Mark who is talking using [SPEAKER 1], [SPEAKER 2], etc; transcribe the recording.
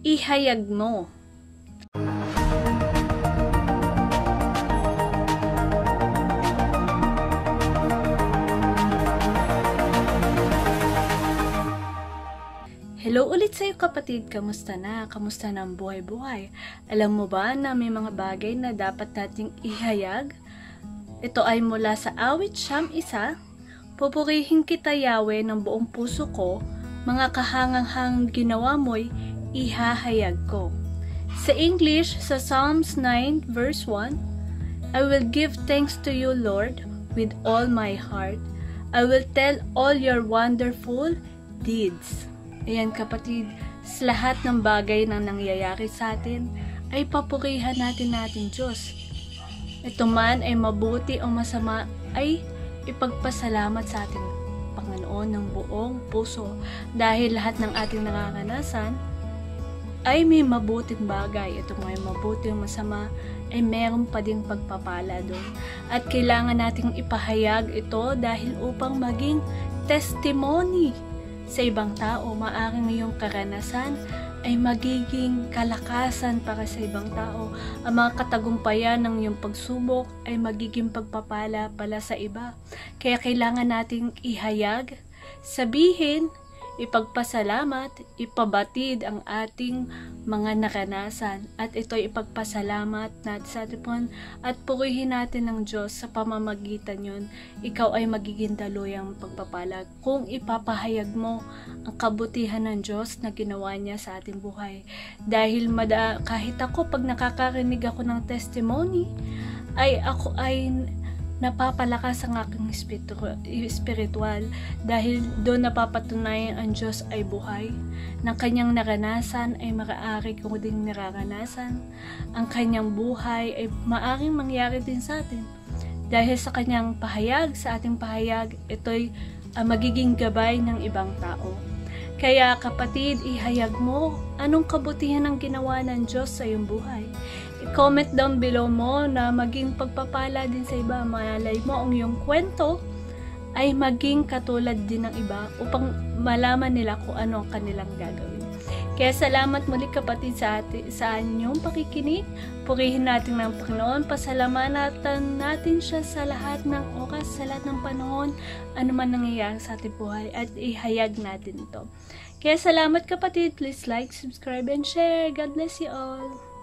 [SPEAKER 1] ihayag mo. Hello ulit sa'yo kapatid, kamusta na? Kamusta na ang buhay-buhay? Alam mo ba na may mga bagay na dapat nating ihayag? Ito ay mula sa awit 1. Pupurihin kita Yahweh ng buong puso ko, mga kahangang-hangang ginawa mo'y ihahayag ko. Sa English, sa Psalms 9 verse 1, I will give thanks to you Lord with all my heart. I will tell all your wonderful deeds. Ayan kapatid, sa lahat ng bagay na nangyayari sa atin, ay papurihan natin Diyos. Ito man ay mabuti o masama, ay ipagpasalamat sa ating Panginoon ng buong puso. Dahil lahat ng ating nakakanasan, ay may mabuting bagay. Ito may mabuti o masama, ay meron pa ding pagpapala doon. At kailangan nating ipahayag ito dahil upang maging testimony sa ibang tao. Maaaring iyong karanasan ay magiging kalakasan para sa ibang tao. Ang mga katagumpayan ng iyong pagsubok ay magiging pagpapala pala sa iba. Kaya kailangan nating ihayag, sabihin, ipagpasalamat, ipabatid ang ating mga naranasan. At ito'y ipagpasalamat natin sa atin at purihin natin ng Diyos sa pamamagitan yun. Ikaw ay magiging daluyang pagpapala kung ipapahayag mo ang kabutihan ng Diyos na ginawa niya sa ating buhay. Dahil kahit ako, pag nakakarinig ako ng testimony, ay ako ay napapalakas ang aking spiritual dahil doon napapatunayan ang Diyos ay buhay. Ng kanyang naranasan ay maaari ko ding nararanasan. Ang kanyang buhay ay maaaring mangyari din sa atin. Dahil sa kanyang pahayag, sa ating pahayag, ito'y magiging gabay ng ibang tao. Kaya kapatid, ihayag mo anong kabutihan ang ginawa ng Diyos sa iyong buhay. I-comment down below mo na maging pagpapala din sa iba. Malay mo ang iyong kwento ay maging katulad din ng iba upang malaman nila kung ano ang kanilang gagawin. Kaya salamat muli kapatid sa inyong pakikinig. Purihin natin ng Panginoon. Pasalamatan natin siya sa lahat ng oras, sa lahat ng panahon, ano man nangyayari sa ating buhay, at ihayag natin ito. Kaya salamat kapatid. Please like, subscribe, and share. God bless you all.